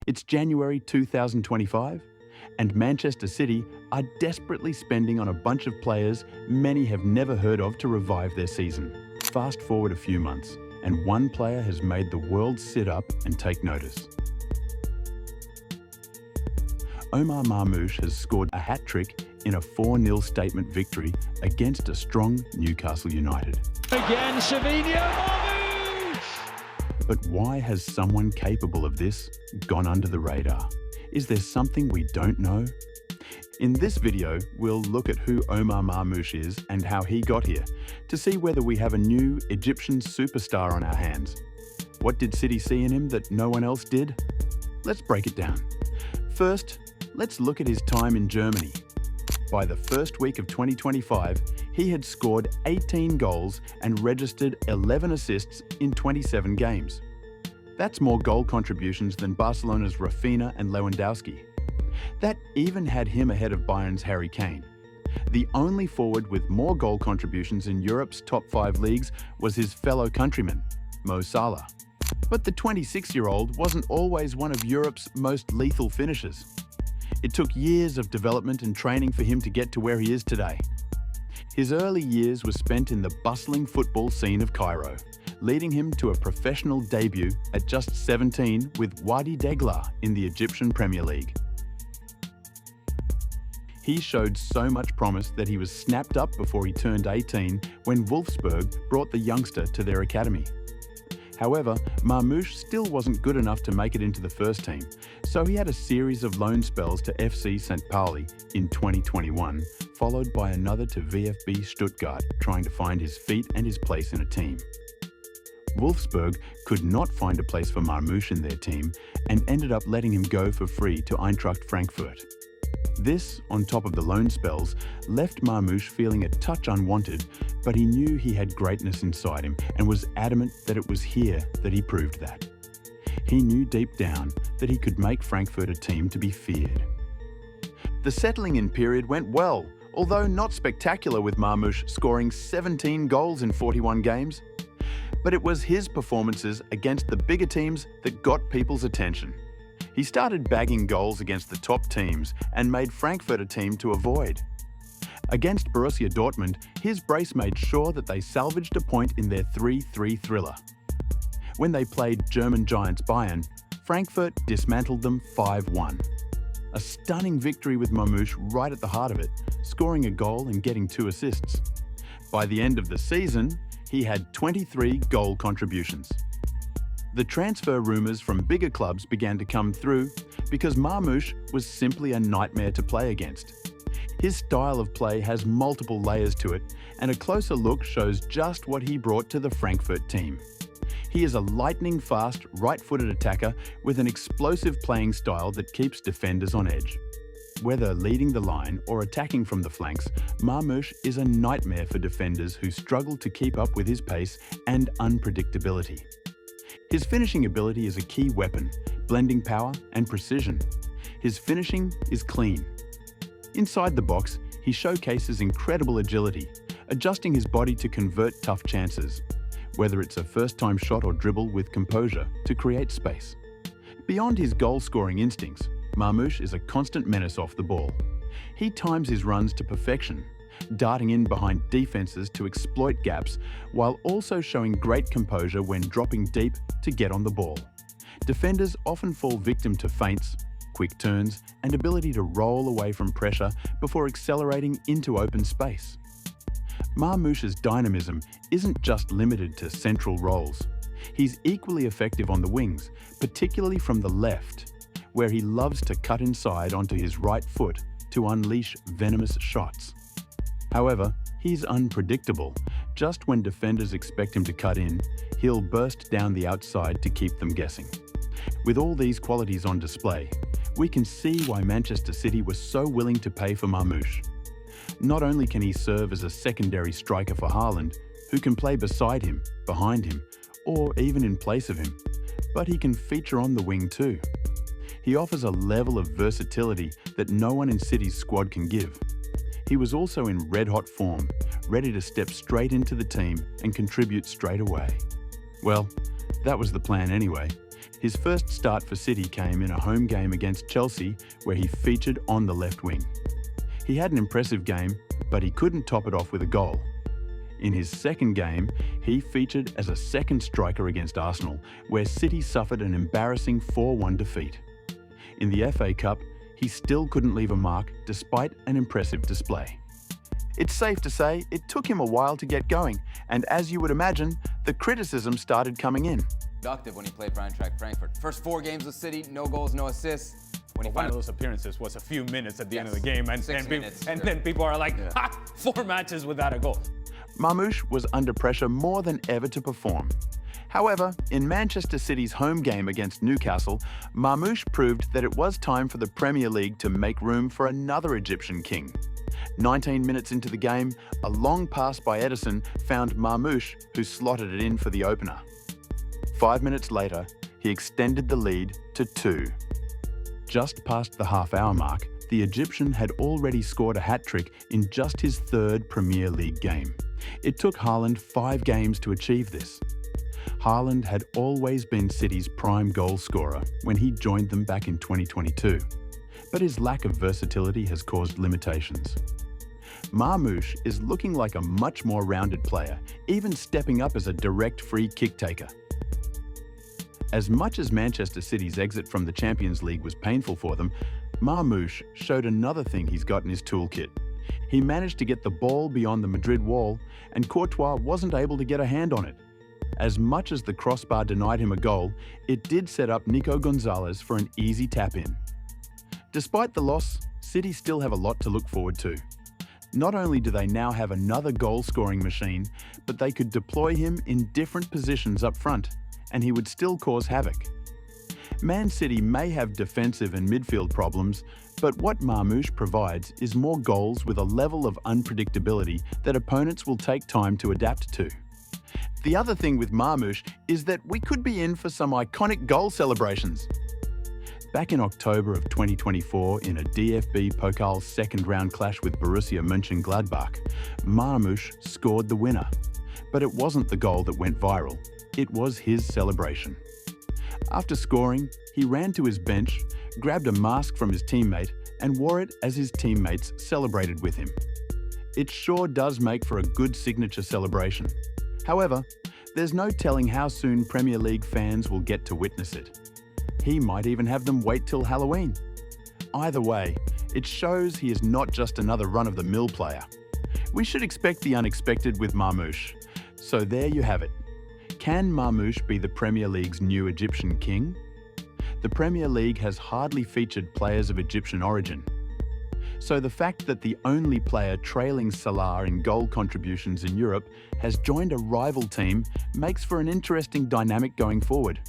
It's January 2025, and Manchester City are desperately spending on a bunch of players many have never heard of to revive their season. Fast forward a few months, and one player has made the world sit up and take notice. Omar Marmoush has scored a hat-trick in a 4-0 statement victory against a strong Newcastle United. Again, Savinho, Marmoosh! But why has someone capable of this gone under the radar? Is there something we don't know? In this video, we'll look at who Omar Marmoush is and how he got here, to see whether we have a new Egyptian superstar on our hands. What did City see in him that no one else did? Let's break it down. First, let's look at his time in Germany. By the first week of 2025, he had scored 18 goals and registered 11 assists in 27 games. That's more goal contributions than Barcelona's Rafinha and Lewandowski. That even had him ahead of Bayern's Harry Kane. The only forward with more goal contributions in Europe's top 5 leagues was his fellow countryman, Mo Salah. But the 26-year-old wasn't always one of Europe's most lethal finishers. It took years of development and training for him to get to where he is today. His early years were spent in the bustling football scene of Cairo, leading him to a professional debut at just 17 with Wadi Degla in the Egyptian Premier League. He showed so much promise that he was snapped up before he turned 18 when Wolfsburg brought the youngster to their academy. However, Marmoush still wasn't good enough to make it into the first team, so he had a series of loan spells to FC St. Pauli in 2021, followed by another to VfB Stuttgart, trying to find his feet and his place in a team. Wolfsburg could not find a place for Marmoush in their team and ended up letting him go for free to Eintracht Frankfurt. This, on top of the loan spells, left Marmoush feeling a touch unwanted, but he knew he had greatness inside him and was adamant that it was here that he proved that. He knew deep down that he could make Frankfurt a team to be feared. The settling-in period went well, although not spectacular, with Marmoush scoring 17 goals in 41 games. But it was his performances against the bigger teams that got people's attention. He started bagging goals against the top teams and made Frankfurt a team to avoid. Against Borussia Dortmund, his brace made sure that they salvaged a point in their 3-3 thriller. When they played German giants Bayern, Frankfurt dismantled them 5-1. A stunning victory with Marmoush right at the heart of it, scoring a goal and getting 2 assists. By the end of the season, he had 23 goal contributions. The transfer rumours from bigger clubs began to come through because Marmoush was simply a nightmare to play against. His style of play has multiple layers to it, and a closer look shows just what he brought to the Frankfurt team. He is a lightning-fast, right-footed attacker with an explosive playing style that keeps defenders on edge. Whether leading the line or attacking from the flanks, Marmoush is a nightmare for defenders who struggle to keep up with his pace and unpredictability. His finishing ability is a key weapon, blending power and precision. His finishing is clean. Inside the box, he showcases incredible agility, adjusting his body to convert tough chances, whether it's a first-time shot or dribble with composure to create space. Beyond his goal-scoring instincts, Marmoush is a constant menace off the ball. He times his runs to perfection, darting in behind defenses to exploit gaps, while also showing great composure when dropping deep to get on the ball. Defenders often fall victim to feints, quick turns, and ability to roll away from pressure before accelerating into open space. Marmoush's dynamism isn't just limited to central roles. He's equally effective on the wings, particularly from the left, where he loves to cut inside onto his right foot to unleash venomous shots. However, he's unpredictable. Just when defenders expect him to cut in, he'll burst down the outside to keep them guessing. With all these qualities on display, we can see why Manchester City was so willing to pay for Marmoush. Not only can he serve as a secondary striker for Haaland, who can play beside him, behind him, or even in place of him, but he can feature on the wing too. He offers a level of versatility that no one in City's squad can give. He was also in red-hot form, ready to step straight into the team and contribute straight away. Well, that was the plan anyway. His first start for City came in a home game against Chelsea, where he featured on the left wing. He had an impressive game, but he couldn't top it off with a goal. In his second game, he featured as a second striker against Arsenal, where City suffered an embarrassing 4-1 defeat. In the FA Cup, he still couldn't leave a mark despite an impressive display. It's safe to say it took him a while to get going, and as you would imagine, the criticism started coming in. Productive when he played for Eintracht Frankfurt. First 4 games with City, no goals, no assists. When One of those appearances was a few minutes at the end of the game, and then people are like, ha! 4 matches without a goal. Marmoush was under pressure more than ever to perform. However, in Manchester City's home game against Newcastle, Marmoush proved that it was time for the Premier League to make room for another Egyptian king. 19 minutes into the game, a long pass by Edison found Marmoush, who slotted it in for the opener. 5 minutes later, he extended the lead to 2. Just past the half-hour mark, the Egyptian had already scored a hat-trick in just his 3rd Premier League game. It took Haaland 5 games to achieve this. Haaland had always been City's prime goal scorer when he joined them back in 2022, but his lack of versatility has caused limitations. Marmoush is looking like a much more rounded player, even stepping up as a direct free kick taker. As much as Manchester City's exit from the Champions League was painful for them, Marmoush showed another thing he's got in his toolkit. He managed to get the ball beyond the Madrid wall, and Courtois wasn't able to get a hand on it. As much as the crossbar denied him a goal, it did set up Nico Gonzalez for an easy tap-in. Despite the loss, City still have a lot to look forward to. Not only do they now have another goal-scoring machine, but they could deploy him in different positions up front, and he would still cause havoc. Man City may have defensive and midfield problems, but what Marmoush provides is more goals with a level of unpredictability that opponents will take time to adapt to. The other thing with Marmoush is that we could be in for some iconic goal celebrations. Back in October of 2024, in a DFB Pokal second-round clash with Borussia Mönchengladbach, Marmoush scored the winner. But it wasn't the goal that went viral. It was his celebration. After scoring, he ran to his bench, grabbed a mask from his teammate, and wore it as his teammates celebrated with him. It sure does make for a good signature celebration. However, there's no telling how soon Premier League fans will get to witness it. He might even have them wait till Halloween. Either way, it shows he is not just another run-of-the-mill player. We should expect the unexpected with Marmoush. So there you have it. Can Marmoush be the Premier League's new Egyptian king? The Premier League has hardly featured players of Egyptian origin. So the fact that the only player trailing Salah in goal contributions in Europe has joined a rival team makes for an interesting dynamic going forward.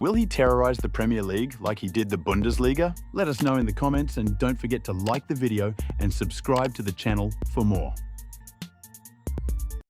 Will he terrorise the Premier League like he did the Bundesliga? Let us know in the comments, and don't forget to like the video and subscribe to the channel for more.